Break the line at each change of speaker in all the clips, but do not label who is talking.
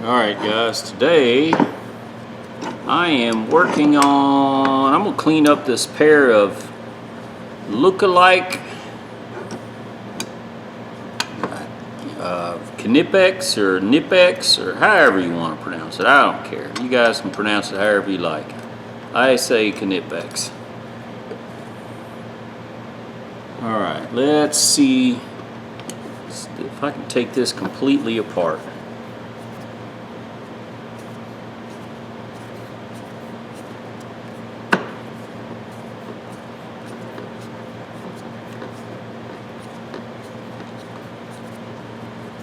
Alright guys, today I am working on, I'm going to clean up this pair of look-alike Knipex or Knipex or however you want to pronounce it. I don't care. You guys can pronounce it however you like. I say Knipex. Alright, let's see if I can take this completely apart.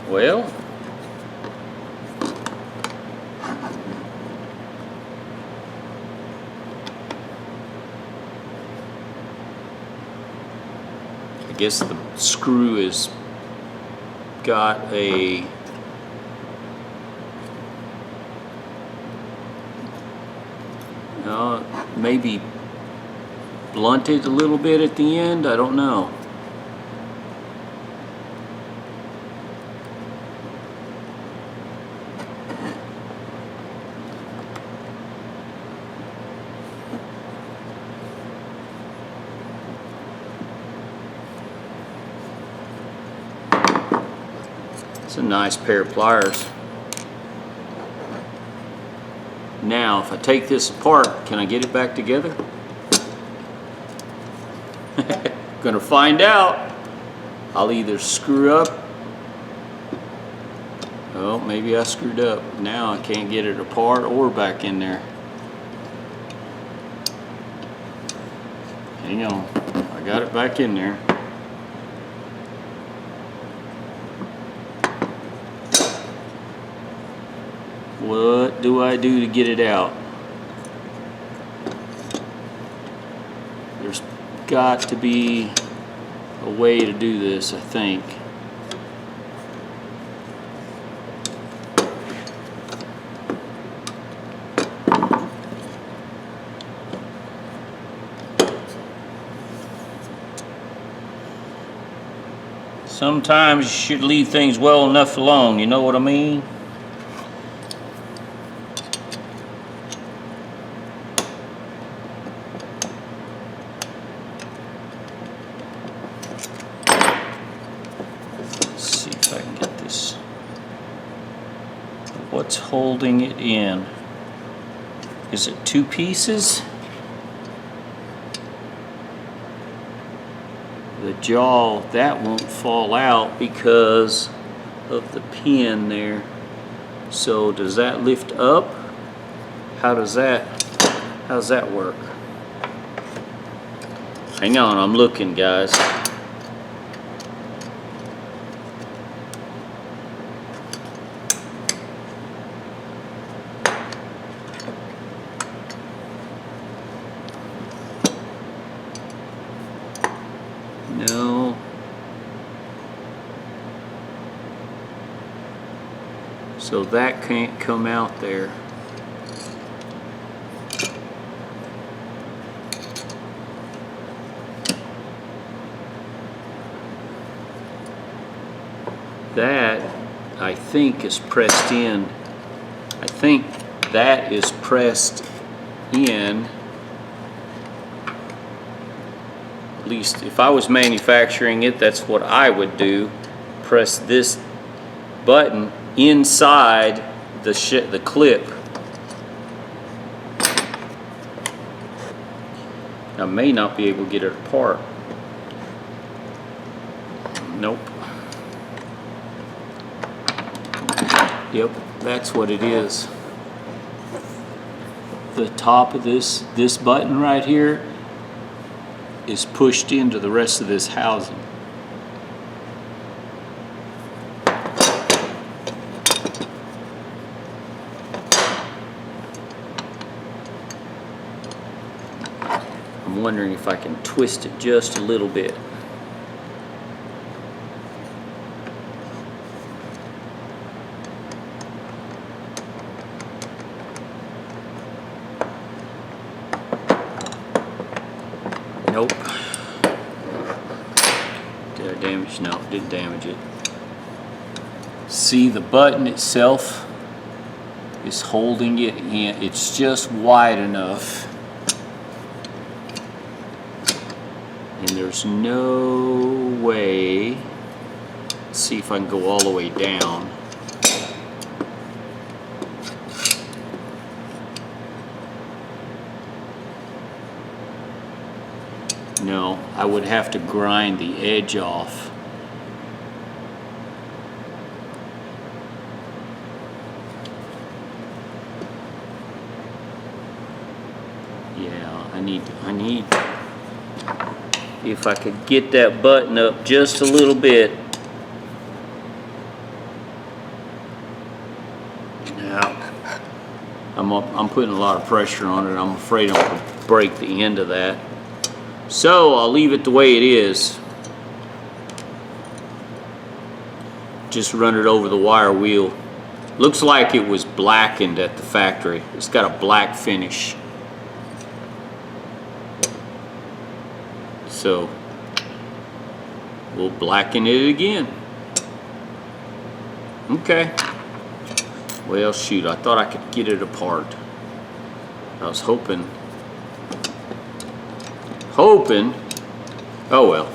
Well, I guess the screw has got a maybe blunted a little bit at the end. I don't know. It's a nice pair of pliers. Now, if I take this apart, can I get it back together? Gonna find out. I'll either screw up. Oh, maybe I screwed up. Now I can't get it apart or back in there. Hang on. I got it back in there. What do I do to get it out? There's got to be a way to do this, I think. Sometimes you should leave things well enough alone, you know what I mean? I can get this. What's holding it in? Is it two pieces? The jaw, that won't fall out because of the pin there. So does that lift up? How does that work? Hang on, I'm looking, guys. No. So that can't come out there. That, I think, is pressed in. I think that is pressed in. At least if I was manufacturing it, that's what I would do. Press this button inside the clip. I may not be able to get it apart. Nope. Yep, that's what it is. The top of this button right here is pushed into the rest of this housing. I'm wondering if I can twist it just a little bit. Nope. Did I damage? No, didn't damage it. See, the button itself is holding it in. It's just wide enough. And there's no way. Let's see if I can go all the way down. No, I would have to grind the edge off. Yeah, I need, if I could get that button up just a little bit. Now, I'm putting a lot of pressure on it. I'm afraid I'm going to break the end of that. So I'll leave it the way it is. Just run it over the wire wheel. Looks like it was blackened at the factory. It's got a black finish. So we'll blacken it again. Okay. Well, shoot, I thought I could get it apart. I was hoping. Oh well.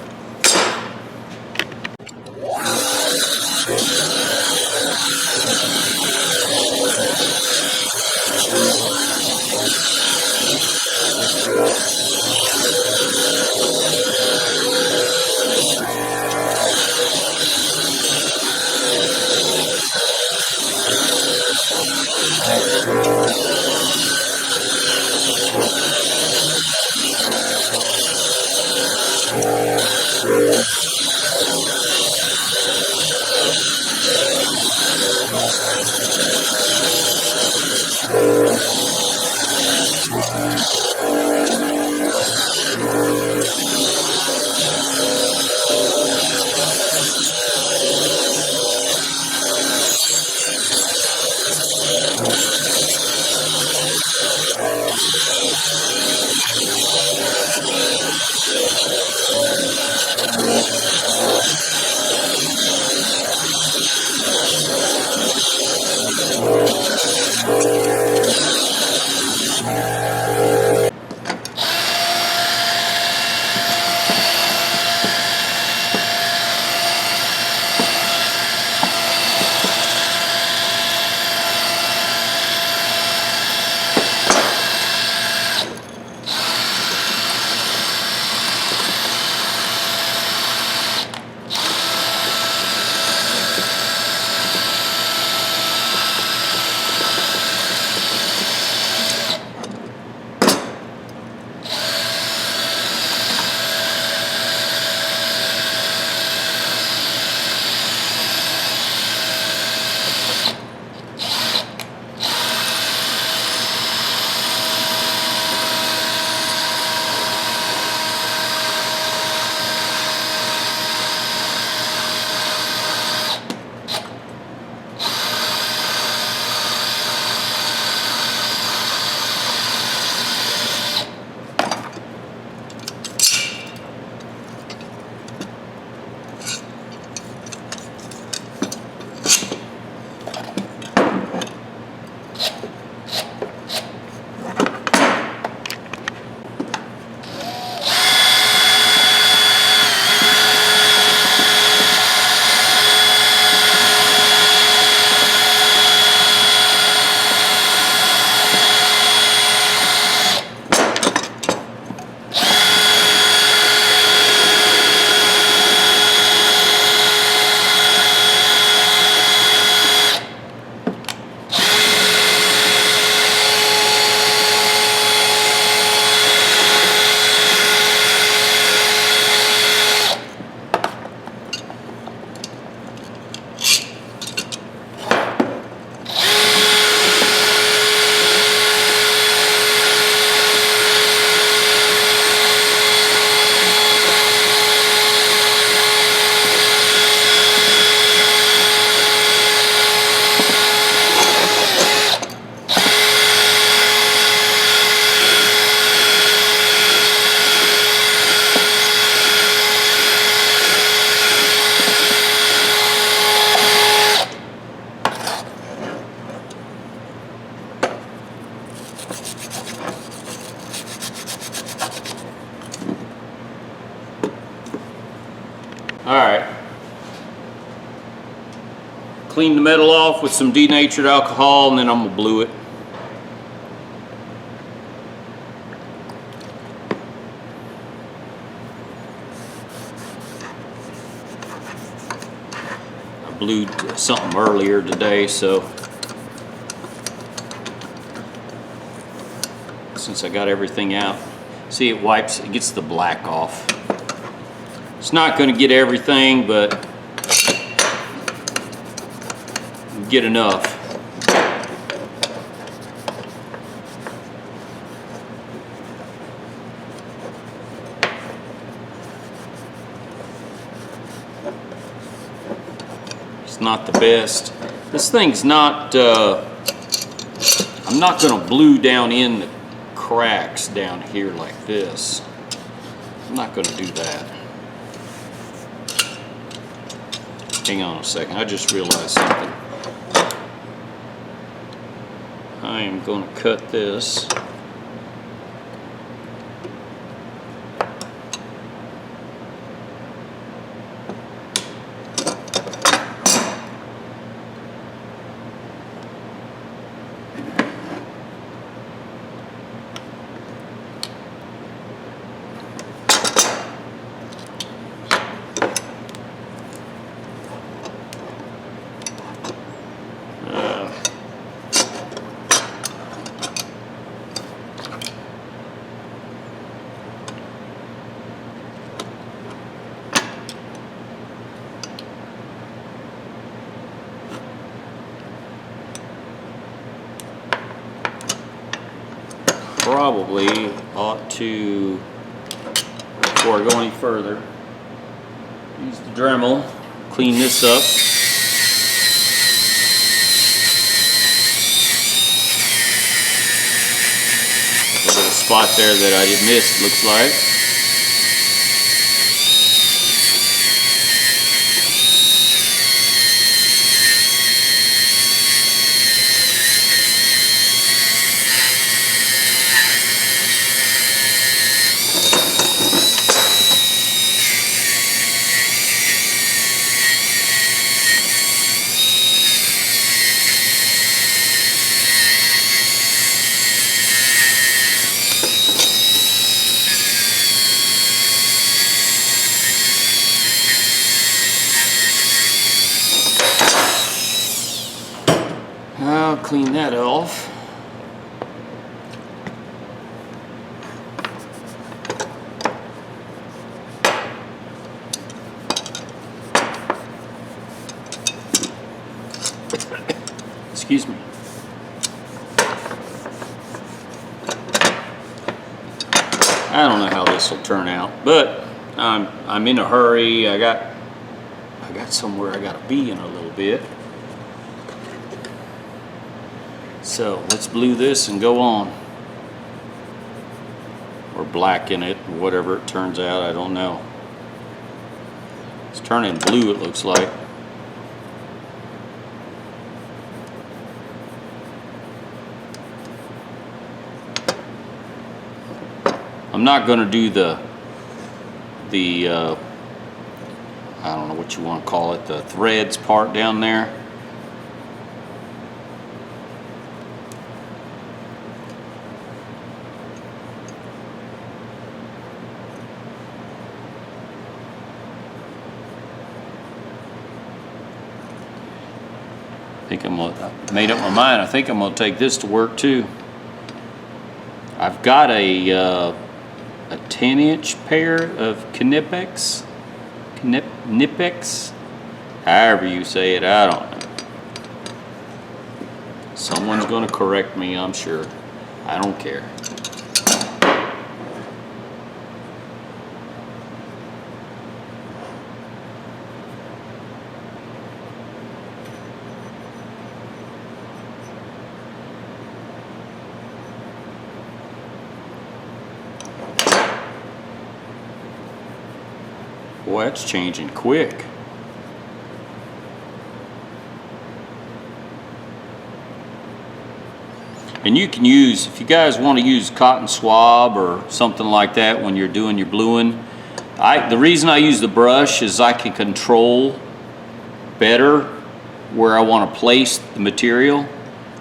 All right. Clean the metal off with some denatured alcohol, and then I'm gonna blue it. I blued something earlier today, so since I got everything out, see, it wipes, it gets the black off. It's not going to get everything, but get enough. It's not the best. This thing's not, I'm not going to blue down in the cracks down here like this. I'm not going to do that. Hang on a second, I just realized something. I am going to cut this. Probably ought to, before I go any further, use the Dremel, clean this up. There's a little spot there that I did miss, looks like. I'll clean that off. Excuse me. I don't know how this will turn out, but I'm in a hurry. I got somewhere I gotta be in a little bit. So let's blue this and go on. Or blacken it, or whatever it turns out, I don't know. It's turning blue, it looks like. I'm not going to do the I don't know what you want to call it, the threads part down there. I made up my mind. I think I'm going to take this to work too. I've got a 10-inch pair of Knipex, however you say it, I don't know. Someone's going to correct me, I'm sure. I don't care. Boy, that's changing quick. And you can use, if you guys want to use cotton swab or something like that when you're doing your bluing, The reason I use the brush is I can control better where I want to place the material,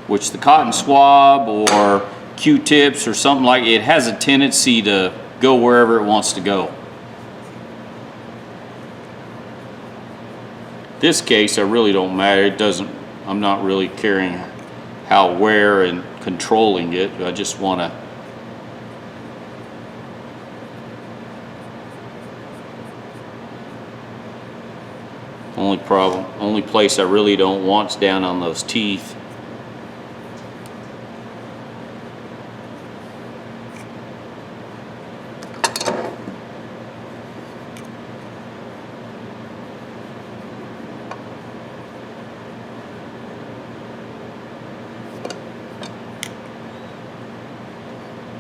which the cotton swab or Q-tips or something like it has a tendency to go wherever it wants to go. This case, I really don't matter. It doesn't, I'm not really caring how, where, and controlling it. I just want to only place I really don't want's down on those teeth.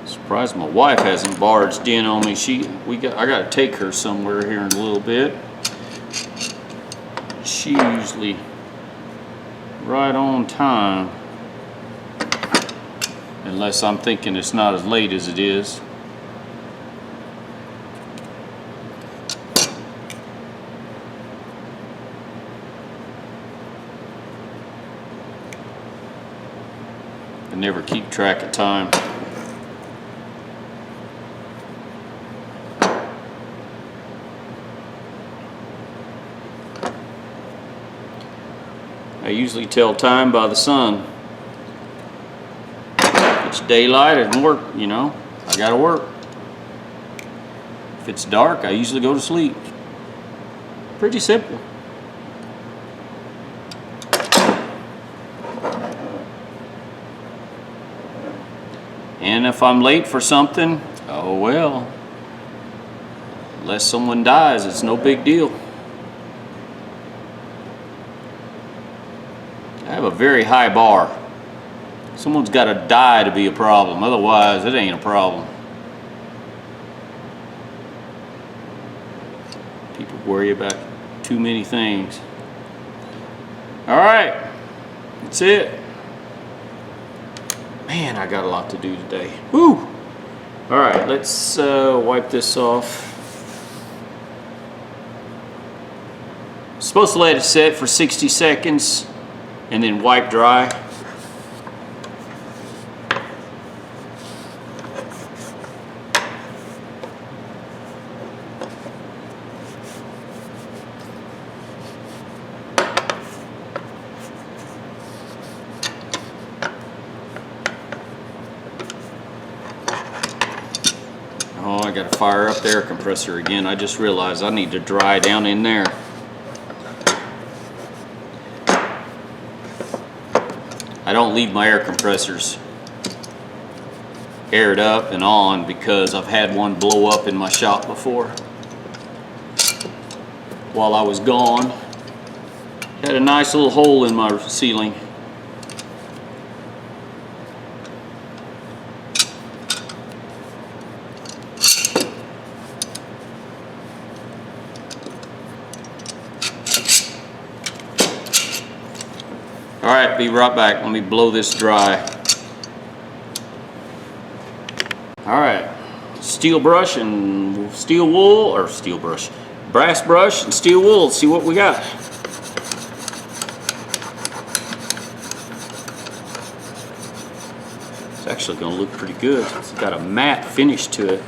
Surprised my wife hasn't barged in on me. I got to take her somewhere here in a little bit. She usually right on time, unless I'm thinking it's not as late as it is. I never keep track of time. I usually tell time by the sun. If it's daylight and work, you know, I gotta work. If it's dark, I usually go to sleep. Pretty simple. And if I'm late for something, oh well. Unless someone dies, it's no big deal. I have a very high bar. Someone's got to die to be a problem. Otherwise, it ain't a problem. People worry about too many things. All right, that's it. Man, I got a lot to do today. Woo! All right, let's wipe this off. Supposed to let it set for 60 seconds. And then wipe dry. Oh, I gotta fire up the air compressor again. I just realized I need to dry down in there. I don't leave my air compressors aired up and on because I've had one blow up in my shop before. While I was gone, had a nice little hole in my ceiling. Alright, be right back. Let me blow this dry. Alright, steel brush and steel wool, or steel brush, brass brush and steel wool. Let's see what we got. It's actually going to look pretty good. It's got a matte finish to it.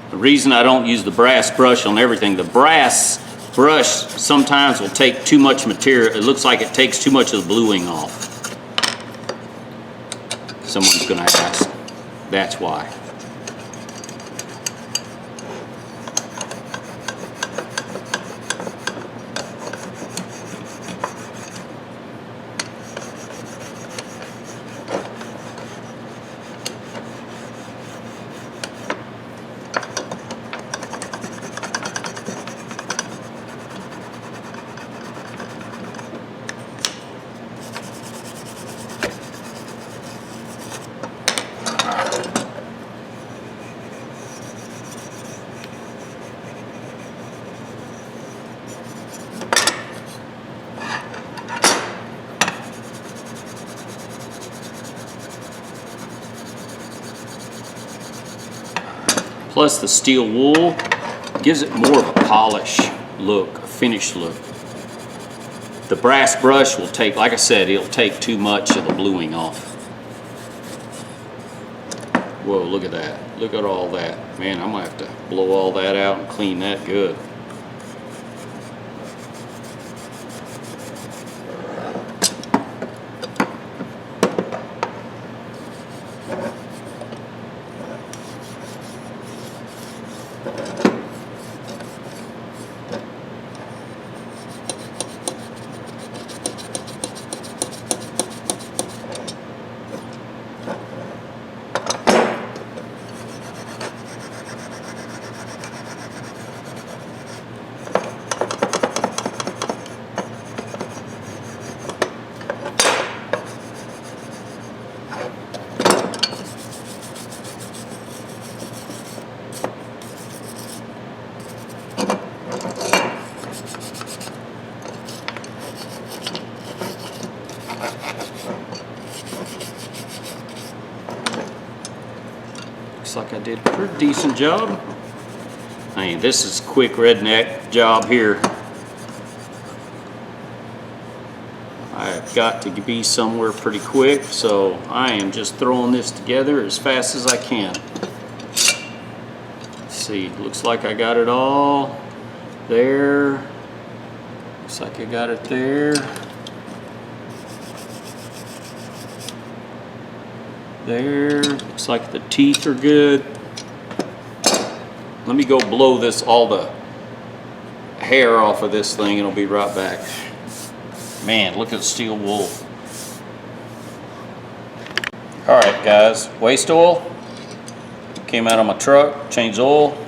The reason I don't use the brass brush on everything, the brass brush sometimes will take too much material. It looks like it takes too much of the bluing off. Someone's gonna ask. That's why. Plus the steel wool gives it more of a polish look, a finished look. The brass brush will take, like I said, it'll take too much of the bluing off. Whoa, look at that. Look at all that. Man, I'm gonna have to blow all that out and clean that good. Looks like I did a pretty decent job. I mean, this is a quick redneck job here. I've got to be somewhere pretty quick, so I am just throwing this together as fast as I can. Let's see, looks like I got it all there. Looks like I got it there. There, looks like the teeth are good. Let me go blow this, all the hair off of this thing, and I'll be right back. Man, look at the steel wool. All right, guys, waste oil. Came out of my truck, changed oil.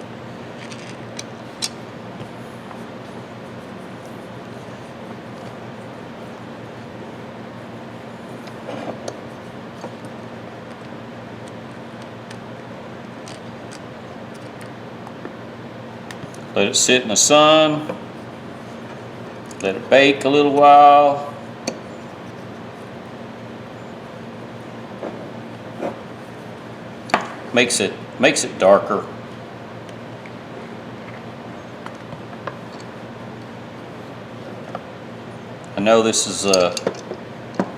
Let it sit in the sun. Let it bake a little while. Makes it darker. I know this is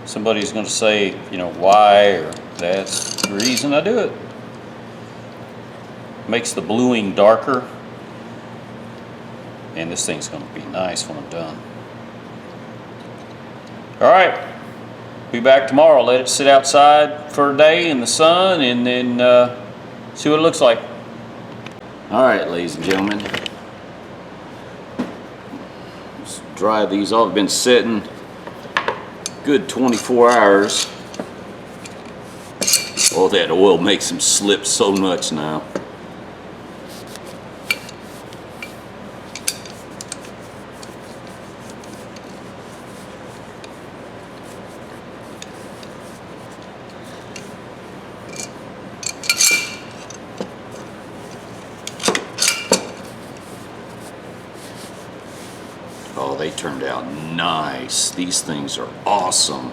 somebody's going to say, you know, why, or that's the reason I do it. Makes the bluing darker. And this thing's going to be nice when I'm done. All right, be back tomorrow. Let it sit outside for a day in the sun, and then see what it looks like. All right, ladies and gentlemen, let's dry these off. I've been sitting good 24 hours. Oh, that oil makes them slip so much now. they turned out nice. These things are awesome.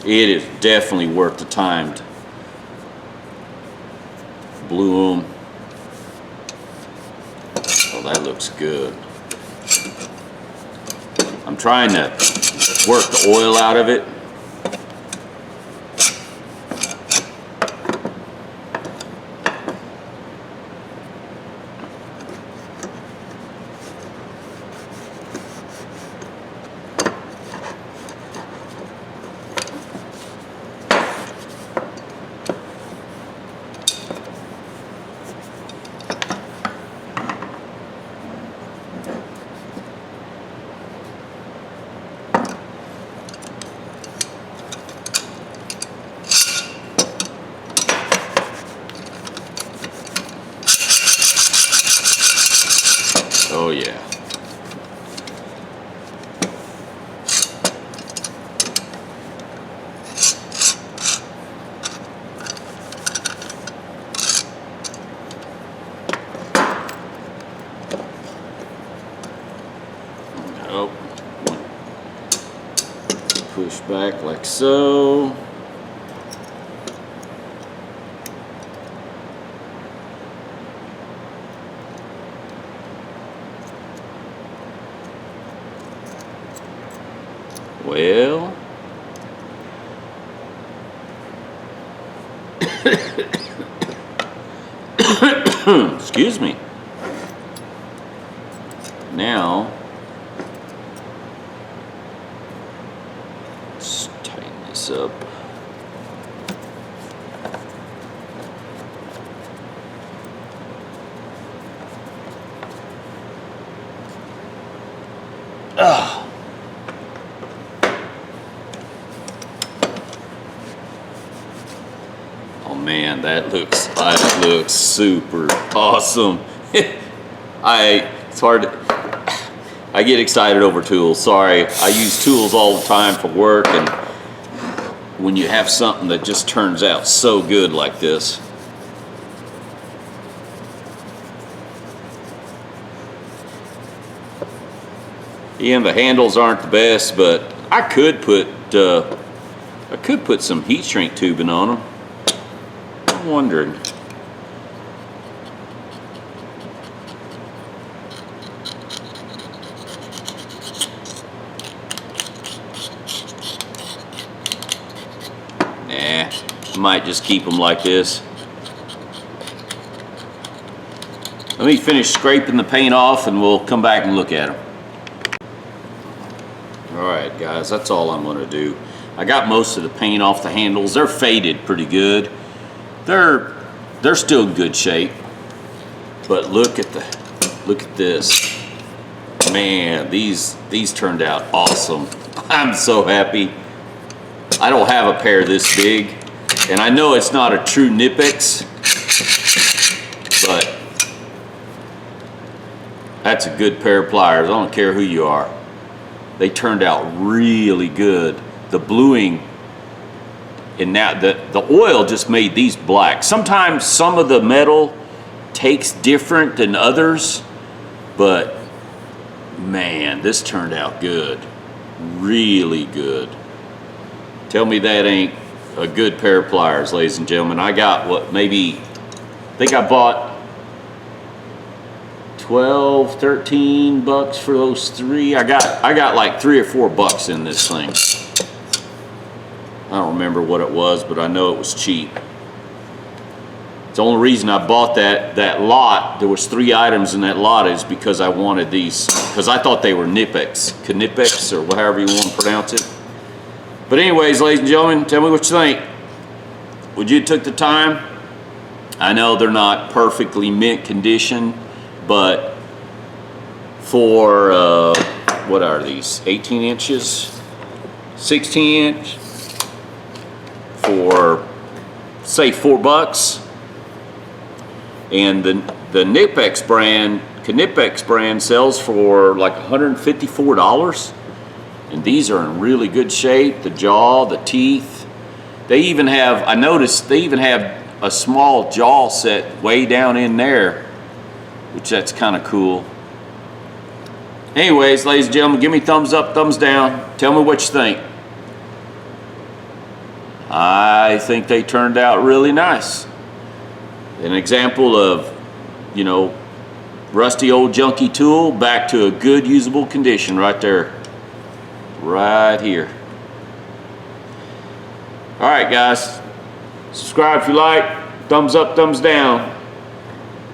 It is definitely worth the time to blue them. Oh, that looks good. I'm trying to work the oil out of it. Oh yeah. Oh. Push back like so. Well, excuse me. Now, let's tighten this up. Oh man, that looks super awesome. It's hard to, I get excited over tools. Sorry, I use tools all the time for work, and when you have something that just turns out so good like this. Yeah, the handles aren't the best, but I could put some heat shrink tubing on them. I'm wondering. Nah, I might just keep them like this. Let me finish scraping the paint off and we'll come back and look at them. Alright guys, that's all I'm going to do. I got most of the paint off the handles. They're faded pretty good. They're still in good shape. But look at this. Man, these turned out awesome. I'm so happy. I don't have a pair this big, and I know it's not a true Knipex, but that's a good pair of pliers. I don't care who you are. They turned out really good. The bluing, and now the oil just made these black. Sometimes some of the metal takes different than others, but man, this turned out good. Really good. Tell me that ain't a good pair of pliers, ladies and gentlemen. I got what, maybe, I think I bought 12, 13 bucks for those three. I got like $3 or $4 in this thing. I don't remember what it was, but I know it was cheap. The only reason I bought that lot, there was 3 items in that lot, is because I wanted these, because I thought they were Knipex, or however you want to pronounce it. But anyways, ladies and gentlemen, tell me what you think. Would you took the time? I know they're not perfectly mint condition, but for, what are these, 18 inches? 16 inch? For, say, $4. And the Knipex brand sells for like $154. And these are in really good shape. The jaw, the teeth. They even have, I noticed, they even have a small jaw set way down in there, which that's kind of cool. Anyways, ladies and gentlemen, give me thumbs up, thumbs down. Tell me what you think. I think they turned out really nice. An example of, you know, rusty old junky tool back to a good usable condition right there. Right here. All right, guys. Subscribe if you like. Thumbs up, thumbs down.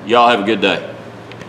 Y'all have a good day.